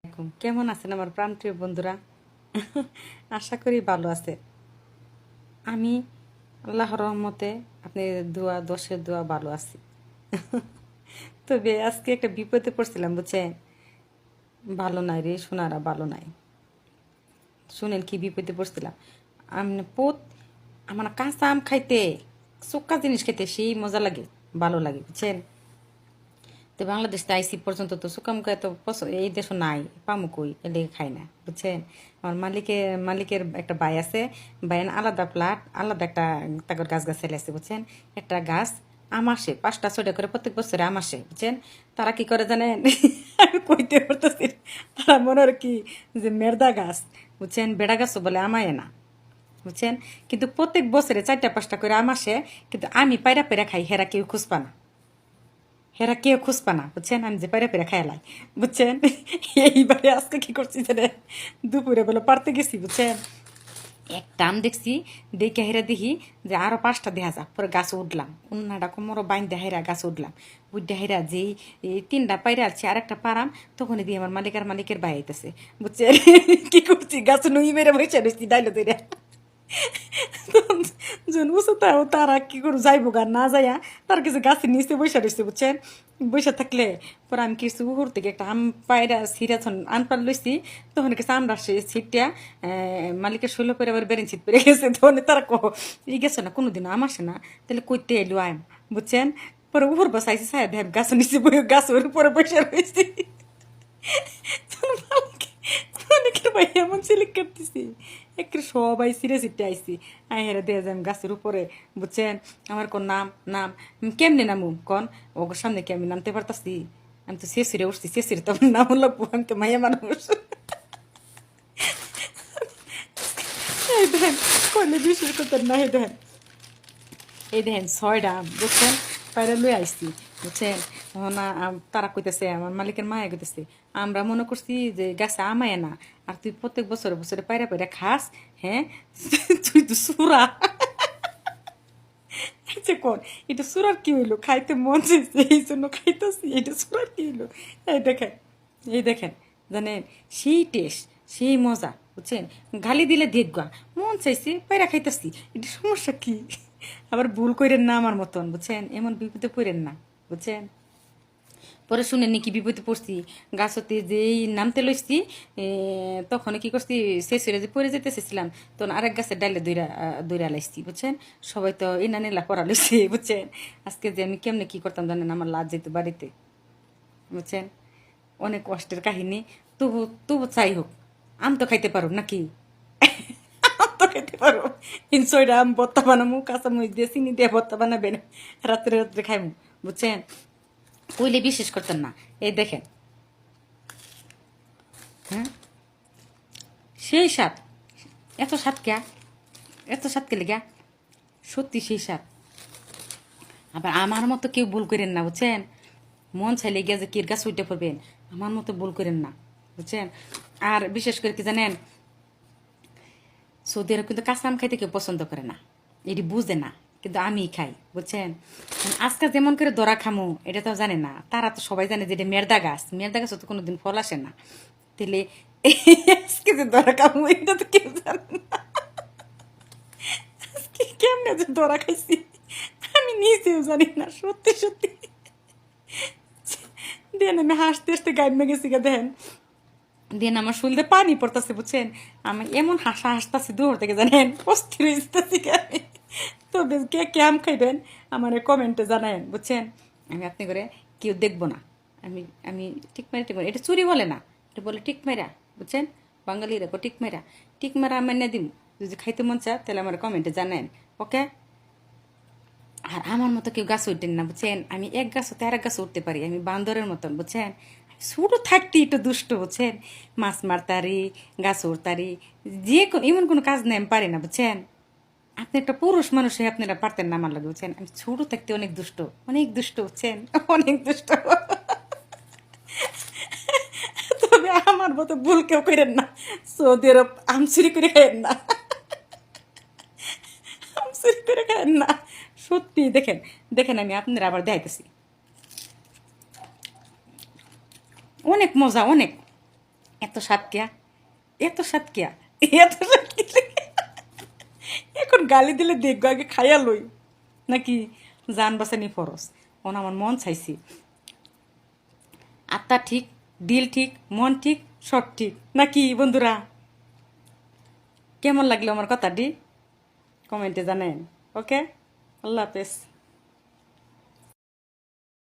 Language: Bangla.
কেমন আছেন আমার প্রাণপ্রিয় বন্ধুরা? আশা করি ভালো আছে। আমি আল্লাহর রহমতে আপনি দোয়া দোষের দোয়া ভালো আছি। তবে আজকে একটা বিপদে পড়ছিলাম, বুঝছেন? ভালো নাই রে সোনারা, ভালো নাই। শুনেন কি বিপদে পড়ছিলাম। আমি আমার কাঁচা আম খাইতে, শুক্কা জিনিস খাইতে সেই মজা লাগে, ভালো লাগে, বুঝছেন? তো বাংলাদেশ আইসি পর্যন্ত তো সুকামকা তো এই দেশও নাই, পামুকই এলে খাই না, বুঝছেন? আমার মালিকের একটা ভাই আছে, ভাইয়ের আলাদা প্লাট, আলাদা একটা তাগর গাছ গাছালি আছে, বুঝছেন? একটা গাছ আম আসে 5টা 6টা করে প্রত্যেক বছরে আম আসে, বুঝছেন? তারা কি করে জানেন? আমি কইতে পারতেছি না। তারা মনে হয় কি যে মেরদা গাছ, বুঝছেন, বেড়া গাছও বলে আমায় না, বুঝছেন? কিন্তু প্রত্যেক বছরে 4টা 5টা করে আম আসে, কিন্তু আমি পায়রা পেরা খাই, হেরা কেউ খুঁজপা না, হেরা কেউ খুঁজপা না, বুঝছেন? আমি যে পেরে পেরে খাইলাই, বুঝছেন? এইবারে আজকে কি করছি জানেন? দুপুরে বলে পারতে গেছি, বুঝছেন? একটা আম দেখছি, দেখে হেরা দেখি যে আরো 5টা দেখা যাক, পরে গাছে উঠলাম, উন্নাটা কোমরও বাইন হেরা গাছে উঠলাম, উঠে হেরা যেই এই 3টা পাইরে আছি, আর একটা পারাম, তখনই দিয়ে আমার মালিকের ভাই আইতেছে, বুঝছেন? কি করছি, গাছে নুই মেরে বসে রয়েছি ডাইলো তৈরি। যখন উঁচুতে তারা কি করে যাইব গা, না যাইয়া তার কিছু গাছের নিচে বসে রয়েছে, বুঝছেন? বসে থাকলে পরে আমি কিছু উপর থেকে একটা আম পায়রা ছিঁড়া আনপার লইছি, তখন কিছু আমরা সে ছিটটা মালিকের শৈল করে আবার বেরেন ছিট পেরে গেছে, তখন তারা ই গেছে না কোনোদিন আম আসে না, তাহলে কইতে এলো আম, বুঝছেন? পরে উপর বসাইছি সাহেব গাছের নিচে বই গাছের উপরে বসে রয়েছি। অনেকের ভাই এমন সিলিক কাটতেছি, একের সবাই সিরে সিটে আইসি, আই হেরে দিয়ে যাম গাছের উপরে, বুঝছেন? আমার কোন নাম নাম কেমনে নামু কন, ওগোর সামনে কি আমি নামতে পারতাছি? আমি তো শেষিরে উঠছি, শেষিরে তো আমার নাম লাগবো, আমি তো মাইয়া মানুষ। এই দেখেন, কইলে বিশ্বাস করতেন না, এই দেখেন, এই দেখেন 6টা, বুঝছেন? পায়রা লই আইসি, বুঝছেন? না তারা কইতেছে, আমার মালিকের মায়া কইতেছে, আমরা মনে করছি যে গাছে আমায় না, আর তুই প্রত্যেক বছরে বছরে পায়রা পায়রা খাস, হ্যাঁ? তুই তো সুরা। আচ্ছা কোন, এটা সুরার কি হইলো? খাইতে মন চাইছে এই জন্য খাইতেছি, এটা সুরার কি হইলো? এই দেখেন, এই দেখেন, জানেন, সেই টেস্ট, সেই মজা, বুঝছেন? গালি দিলে দেখবা মন চাইছে পায়রা খাইতেছি, এটা সমস্যা কি? আবার ভুল করেন না আমার মতন, বুঝছেন? এমন বিপদে পড়েন না, বুঝছেন? পরে শুনেন নাকি বিপদে পড়ছি, গাছতে যেই নামতে লইছি, তখন কি করছি, শেষে যে পড়ে যেতে চেয়েছিলাম, তখন আরেক গাছের ডাইলে দইরা লাইছি, বুঝছেন? সবাই তো এনা নেলা পড়া লইছি, বুঝছেন? আজকে যে আমি কেমনে কি করতাম জানেন, আমার লাজ যেত বাড়িতে, বুঝছেন? অনেক কষ্টের কাহিনী। তবু তবু চাই হোক, আম তো খাইতে পারো নাকি? আম তো খাইতে পারো। ইনসইডা আম ভর্তা বানামু, কাঁচা মরিচ দিয়ে চিনি দিয়ে ভর্তা বানাবেন, রাত্রে রাত্রে খাইমু, বুঝছেন? কইলে বিশ্বাস করতেন না। এই দেখেন, হ্যাঁ, সেই স্বাদ, এত স্বাদ কে, এত স্বাদ কে লেগা, সত্যি সেই স্বাদ। আবার আমার মতো কেউ ভুল করেন না, বুঝছেন? মন চাইলে গিয়ে যে কির গাছ উঠে পড়বেন, আমার মতো ভুল করেন না, বুঝছেন? আর বিশেষ করে কি জানেন, সৌদি আরব কিন্তু কাঁচা আম খাইতে কেউ পছন্দ করে না, এটি বুঝে না, কিন্তু আমি খাই, বুঝছেন? আজকাল যেমন করে দরা খামু এটা তো জানে না, তারা তো সবাই জানে যে এটা মেরদা গাছ তো কোনোদিন ফল আসে না, তাহলে আজকে যে দরা খামু এটা তো কেউ জানে না। কেমনে যে ধরা খাইছি আমি নিজেও জানি না, সত্যি সত্যি। দেন আমি হাসতে হাসতে গাইমে গেছি গা, দেন দেন আমার শুলতে পানি পড়তেছে, বুঝছেন? আমি এমন হাসতাছি দূর থেকে, জানেন, অস্থির হইতেছি আমি। তবে কে আম খাইবেন আমার কমেন্টে জানায়েন, বুঝছেন? আমি আপনি করে কেউ দেখবো না, আমি আমি টিক মারি, এটা চুরি বলে না, এটা বলে টিক মারা, বুঝছেন? বাঙালিরা টিক মারা আমার না দিম, যদি খাইতে মন চা তাহলে আমার কমেন্টে জানায়েন, ওকে? আর আমার মতো কেউ গাছ উঠতেন না, বুঝছেন? আমি এক গাছ হতে আর এক গাছ উঠতে পারি, আমি বান্দরের মতন, বুঝছেন? ছোট থাকতে একটু দুষ্ট, বুঝছেন? মাছ মারতারি, গাছ উঠতারি, যে কোনো এমন কোনো কাজ নেই আমি পারি না, বুঝছেন? আপনি একটা পুরুষ মানুষ হয়ে আপনারা পারতেন না আমার লাগে, বুঝছেন? আমি ছোট থাকতে অনেক দুষ্ট, বুঝছেন? অনেক দুষ্ট। তবে আমার মতো ভুল কেউ করেন না, সৌদি আরব আম চুরি করে খাইেন না, আম চুরি করে খাইেন না, সত্যি। দেখেন দেখেন, আমি আপনারা আবার দেখাইতেছি, অনেক মজা, অনেক। এত স্বাদ কিয়া, এত স্বাদ কিয়া, এত স্বাদ কিয়া। এখন গালি দিলে দেখবো, আগে খাইয়া লই নাকি জান বাঁচানি ফরস। ওন আমার মন চাইছি, আত্মা ঠিক, দিল ঠিক, মন ঠিক, সব ঠিক নাকি বন্ধুরা? কেমন লাগলো আমার কথাটি কমেন্টে জানেন। ওকে, আল্লাহ হাফেজ।